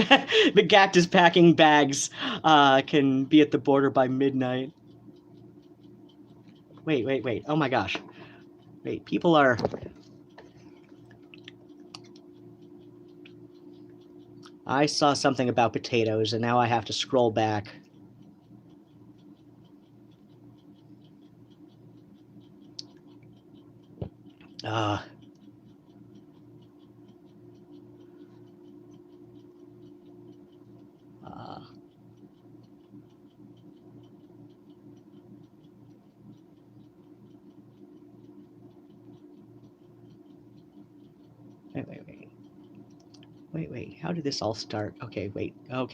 the Gact is packing bags, can be at the border by midnight. Wait, oh my gosh. Wait, people are... I saw something about potatoes, and now I have to scroll back. Wait, how did this all start? Okay, wait. No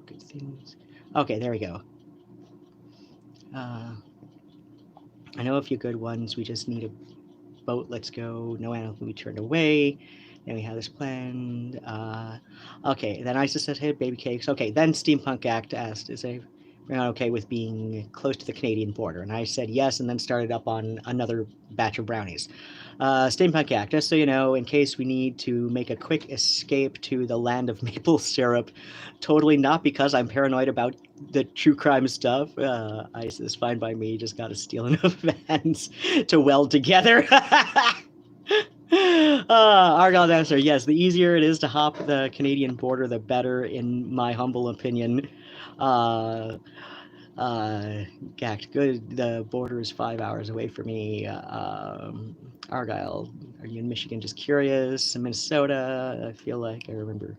good things. Okay, there we go. I know a few good ones. We just need a boat. Let's go. No animal can be turned away. Then we have this planned. Okay, then Isis said, hey, baby cakes. Okay, then Steampunk Act asked, is everyone okay with being close to the Canadian border? And I said yes, and then started up on another batch of brownies. Steampunk Act, just so you know, in case we need to make a quick escape to the land of maple syrup, totally not because I'm paranoid about the true crime stuff. Isis, fine by me, just gotta steal enough vans to weld together. Argyle's answer, yes, the easier it is to hop the Canadian border, the better, in my humble opinion. Gact, good, the border is 5 hours away from me. Argyle, are you in Michigan? Just curious. Minnesota, I feel like I remember.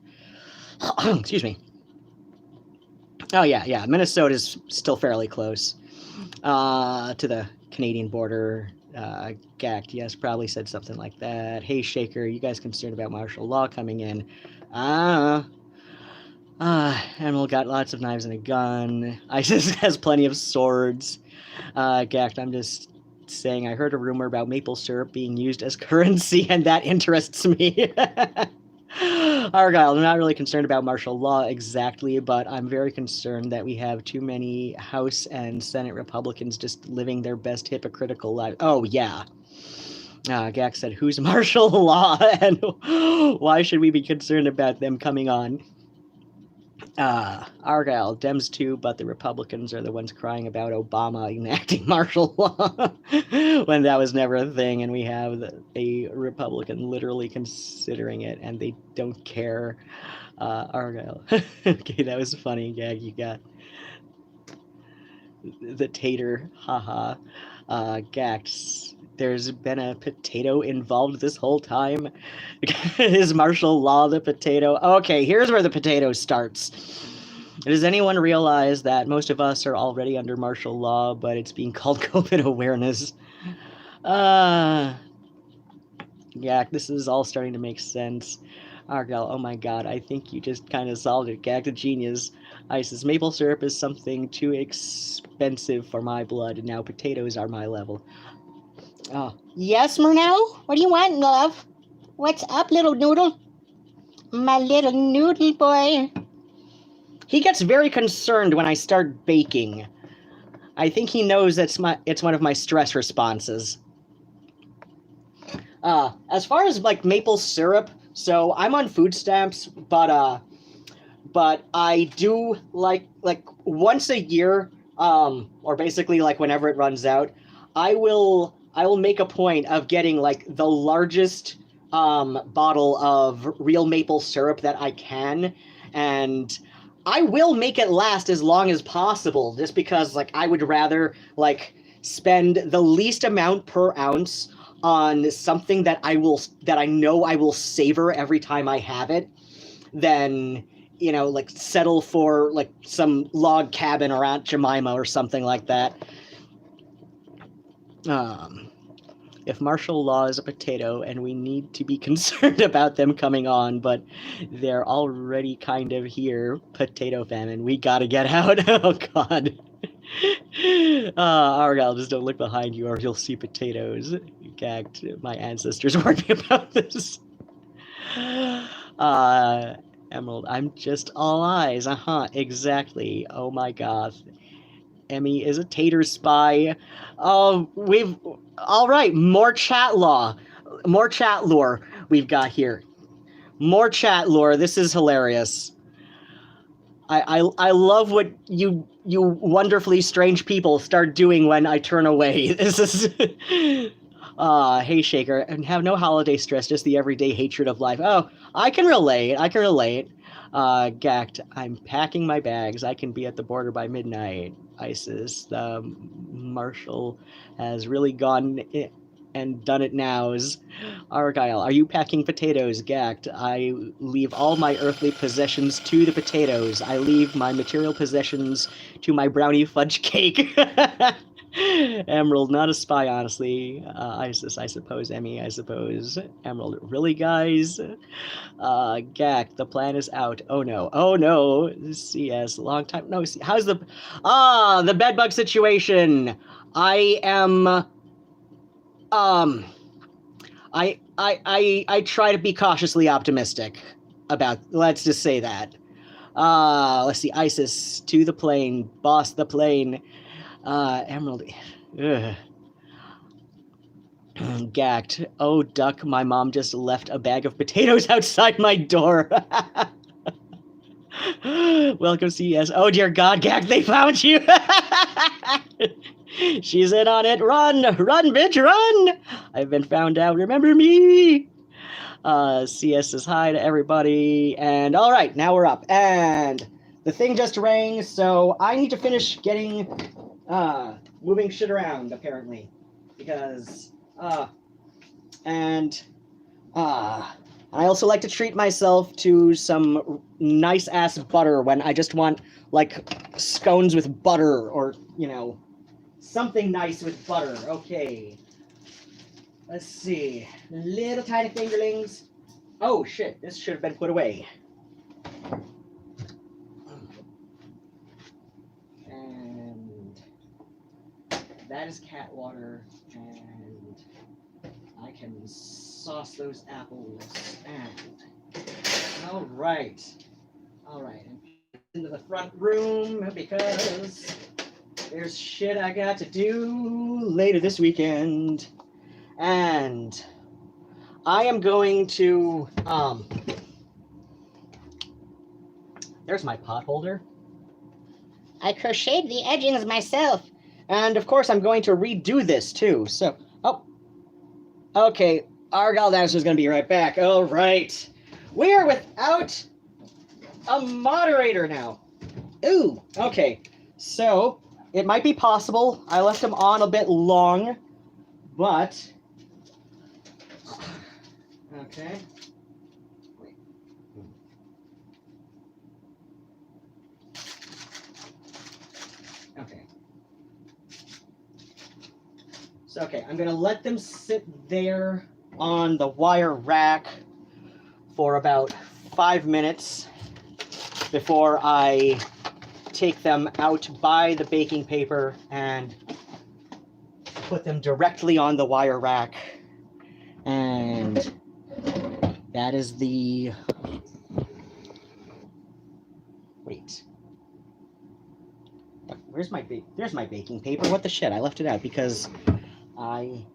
Excuse me. Oh, yeah, Minnesota is still fairly close to the Canadian border. Gact, yes, probably said something like that. Hey, Shaker, you guys concerned about martial law coming in? Animal got lots of knives and a gun. Isis has plenty of swords. Gact, I'm just saying I heard a rumor about maple syrup being used as currency, and that interests me. Argyle, I'm not really concerned about martial law exactly, but I'm very concerned that we have too many House and Senate Republicans just living their best hypocritical life. Oh, yeah. Gact said, who's martial law, and why should we be concerned about them coming on? Argyle, Dems too, but the Republicans are the ones crying about Obama enacting martial law when that was never a thing, and we have a Republican literally considering it, and they don't care. Argyle, okay, that was funny, Gag, you got the tater, haha. Gact, there's been a potato involved this whole time. Is martial law the potato? Okay, here's where the potato starts. Does anyone realize that most of us are already under martial law, but it's being called COVID awareness? Yeah, this is all starting to make sense. Argyle, oh my god, I think you just kind of solved it. Gact, a genius. Isis, maple syrup is something too expensive for my blood, and now potatoes are my level. Oh. Yes, Murnau? What do you want, love? What's up, little noodle? My little noodle boy. He gets very concerned when I start baking. I think he knows it's one of my stress responses. As far as like maple syrup, so I'm on food stamps, but I do like once a year, or basically like whenever it runs out, I will make a point of getting like the largest bottle of real maple syrup that I can, and I will make it last as long as possible, just because like I would rather like spend the least amount per ounce on something that I know I will savor every time I have it, than, like, settle for, like, some log cabin or Aunt Jemima or something like that. If martial law is a potato, and we need to be concerned about them coming on, but they're already kind of here. Potato famine. We gotta get out. Oh, God. Argyle, just don't look behind you or you'll see potatoes. Gagged. My ancestors warned me about this. Emerald, I'm just all eyes. Exactly. Oh my God. Emmy is a tater spy. All right, more chat lore we've got here. More chat lore. This is hilarious. I love what you wonderfully strange people start doing when I turn away. This is hey Shaker, and have no holiday stress, just the everyday hatred of life. Oh, I can relate. Gacked, I'm packing my bags. I can be at the border by midnight. ISIS, the marshal has really gone and done it nows. Argyle, are you packing potatoes? Gacked, I leave all my earthly possessions to the potatoes. I leave my material possessions to my brownie fudge cake. Emerald, not a spy, honestly. ISIS, I suppose. Emmy, I suppose. Emerald, really, guys? Gack, the plan is out. Oh no. CS, long time. No, how's the bedbug situation? I am, I try to be cautiously optimistic about, let's just say that. Let's see, ISIS, to the plane, boss the plane. Emerald, ugh. Gacked. Oh, duck, my mom just left a bag of potatoes outside my door. Welcome, CS. Oh, dear God, Gacked, they found you. She's in on it. Run, bitch, run. I've been found out. Remember me. CS says hi to everybody. And all right, now we're up. And the thing just rang, so I need to finish getting, moving shit around, apparently. Because, I also like to treat myself to some nice-ass butter when I just want, like, scones with butter or, something nice with butter. Okay. Let's see. Little tiny fingerlings. Oh, shit. This should have been put away. And that is cat water. And I can sauce those apples. And all right. Into the front room because there's shit I got to do later this weekend. And I am going to, there's my pot holder. I crocheted the edgings myself. And of course I'm going to redo this too. So, okay, Argyle Dinosaur is going to be right back. All right. We are without a moderator now. Ooh, okay. So, it might be possible I left him on a bit long, but... Okay. Wait. Okay. So, okay, I'm going to let them sit there on the wire rack for about 5 minutes before I take them out by the baking paper and put them directly on the wire rack. And that is the... Wait. There's my baking paper. What the shit? I left it out because I'm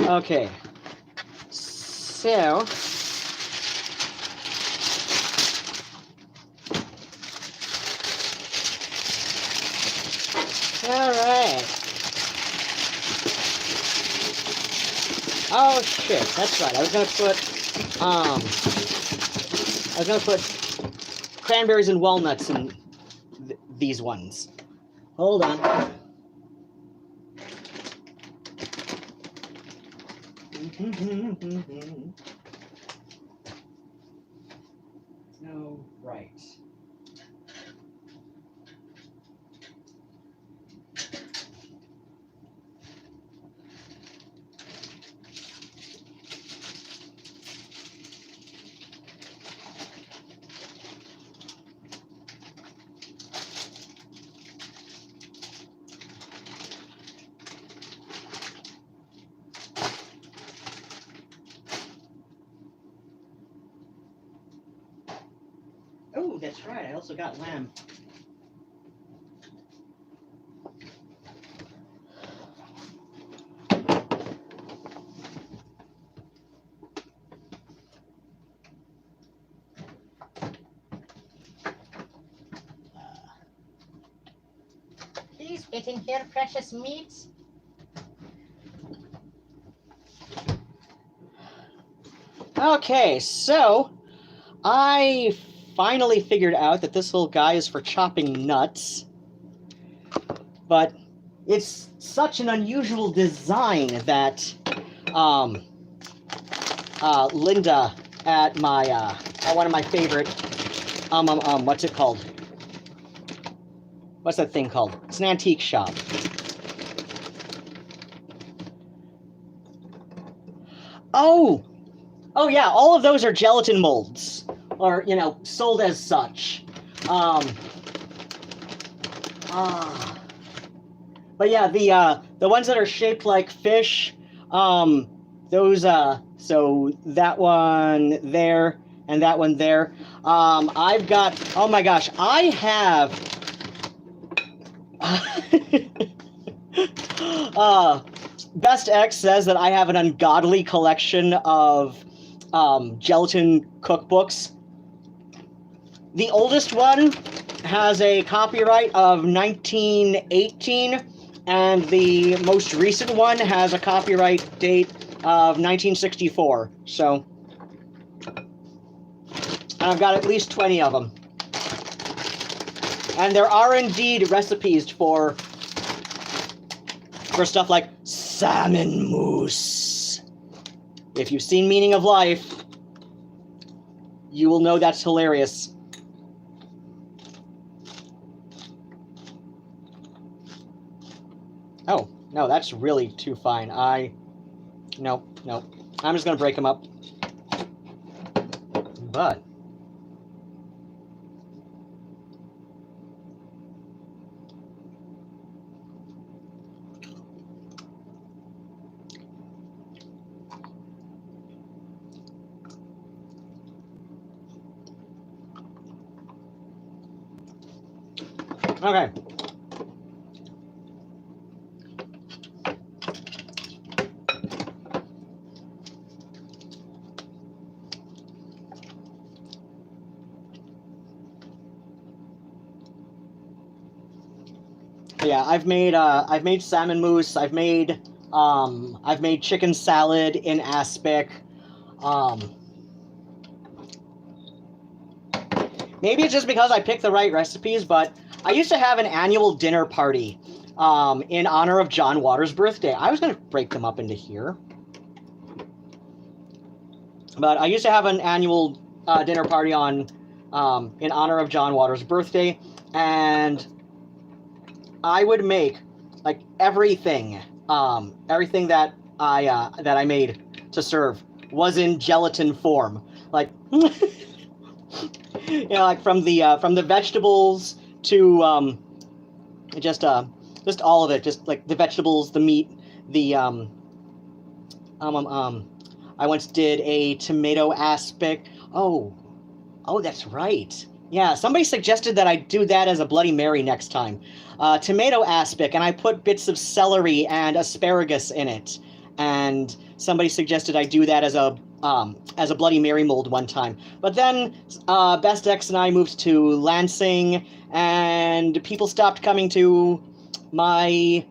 okay. So all right. Oh shit, that's right. I was gonna put cranberries and walnuts in these ones. Hold on. No, right. Oh, that's right. I also got lamb. Please get in here, precious meats. Okay, so I finally figured out that this little guy is for chopping nuts, but it's such an unusual design that Linda at my one of my favorite what's it called? What's that thing called? It's an antique shop. Oh yeah, all of those are gelatin molds, or sold as such. But yeah, the ones that are shaped like fish, those so that one there and that one there. I've got, oh my gosh, I have Best X says that I have an ungodly collection of gelatin cookbooks. The oldest one has a copyright of 1918, and the most recent one has a copyright date of 1964. So, I've got at least 20 of them. And there are indeed recipes for stuff like salmon mousse. If you've seen Meaning of Life, you will know that's hilarious. Oh, no, that's really too fine. No. I'm just going to break them up. But okay. Yeah, I've made salmon mousse. I've made chicken salad in aspic. Maybe it's just because I picked the right recipes, but I used to have an annual dinner party in honor of John Waters' birthday. I was going to break them up into here. But I used to have an annual dinner party in honor of John Waters' birthday, and I would make like everything that I made to serve was in gelatin form. Like like from the vegetables to just all of it, just like the vegetables, the meat, the I once did a tomato aspic. Oh, that's right. Yeah, somebody suggested that I do that as a Bloody Mary next time. Tomato aspic, and I put bits of celery and asparagus in it. And somebody suggested I do that as a Bloody Mary mold one time. But then Best X and I moved to Lansing, and people stopped coming to my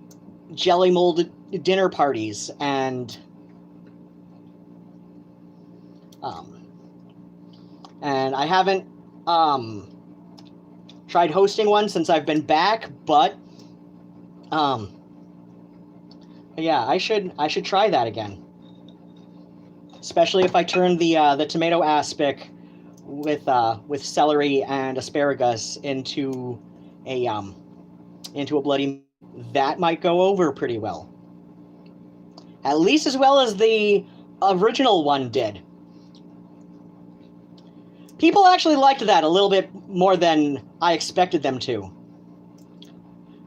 jelly mold dinner parties, and I haven't tried hosting one since I've been back, but yeah, I should try that again. Especially if I turn the tomato aspic with celery and asparagus into a bloody, that might go over pretty well. At least as well as the original one did. People actually liked that a little bit more than I expected them to.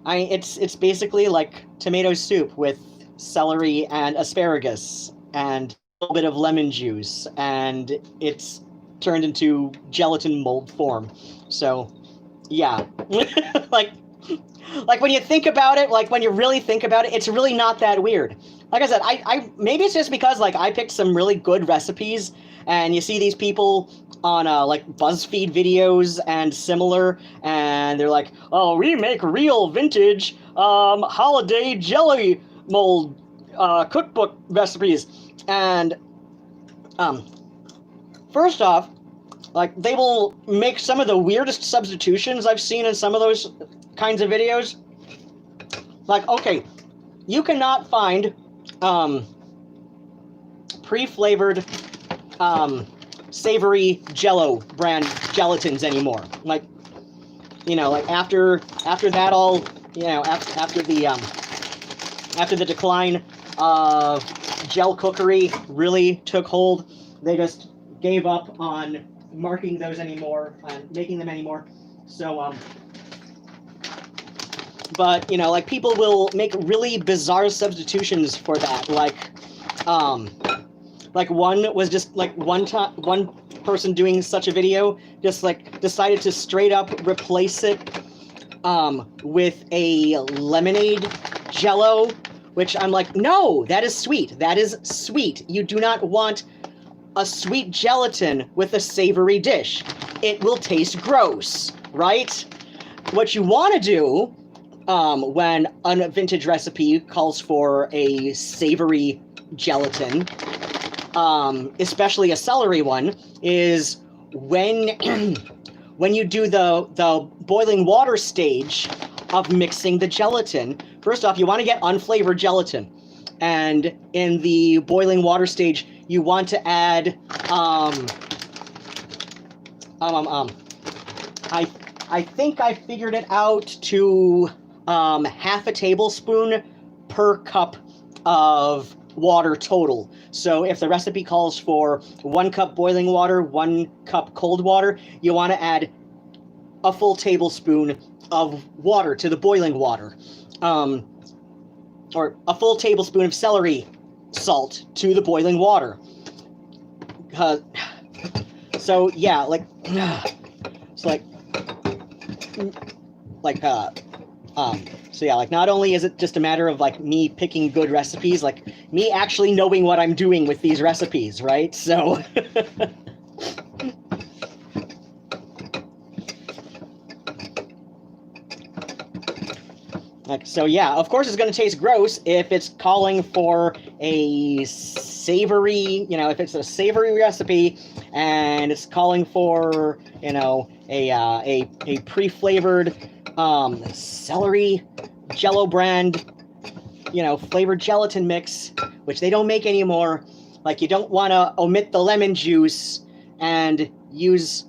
It's basically like tomato soup with celery and asparagus and a little bit of lemon juice, and it's turned into gelatin mold form. So, yeah. like when you think about it, like when you really think about it, it's really not that weird. Like I said, I maybe it's just because like I picked some really good recipes, and you see these people on like BuzzFeed videos and similar, and they're like, oh, we make real vintage holiday jelly mold cookbook recipes. And first off, like, they will make some of the weirdest substitutions I've seen in some of those kinds of videos. Like, okay, you cannot find pre-flavored savory Jello brand gelatins anymore. Like, you know, like after that all, you know, after the decline of gel cookery really took hold, they just gave up on marking those anymore and making them anymore. So but you know, like, people will make really bizarre substitutions for that, like one was just like one person doing such a video just like decided to straight up replace it with a lemonade Jello, which I'm like, no, that is sweet. That is sweet. You do not want a sweet gelatin with a savory dish. It will taste gross, right? What you want to do when a vintage recipe calls for a savory gelatin, especially a celery one, is when you do the boiling water stage of mixing the gelatin. First off, you want to get unflavored gelatin, and in the boiling water stage, you want to add I think I figured it out to half a tablespoon per cup of water total. So if the recipe calls for 1 cup boiling water, 1 cup cold water, you want to add a full tablespoon of water to the boiling water. Or a full tablespoon of celery salt to the boiling water. So yeah, like, it's like so yeah, like, not only is it just a matter of like me picking good recipes, like me actually knowing what I'm doing with these recipes, right? So like, so yeah, of course it's going to taste gross if it's calling for a savory, you know, if it's a savory recipe and it's calling for, you know, a pre-flavored celery Jello brand, you know, flavored gelatin mix, which they don't make anymore. Like, you don't want to omit the lemon juice and use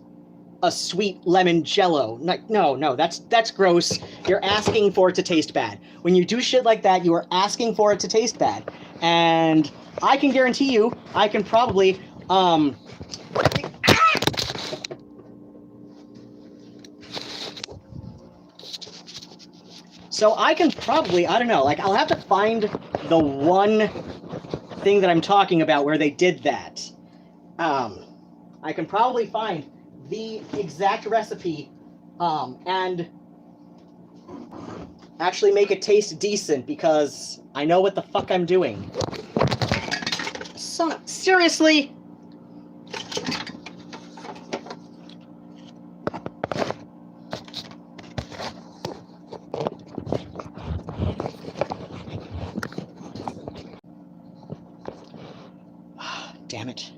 a sweet lemon Jello. Like, no, that's gross. You're asking for it to taste bad. When you do shit like that, you are asking for it to taste bad. And I can guarantee you, I can probably so I can probably, I don't know, like, I'll have to find the one thing that I'm talking about where they did that. I can probably find the exact recipe and actually make it taste decent, because I know what the fuck I'm doing. Seriously? Damn it.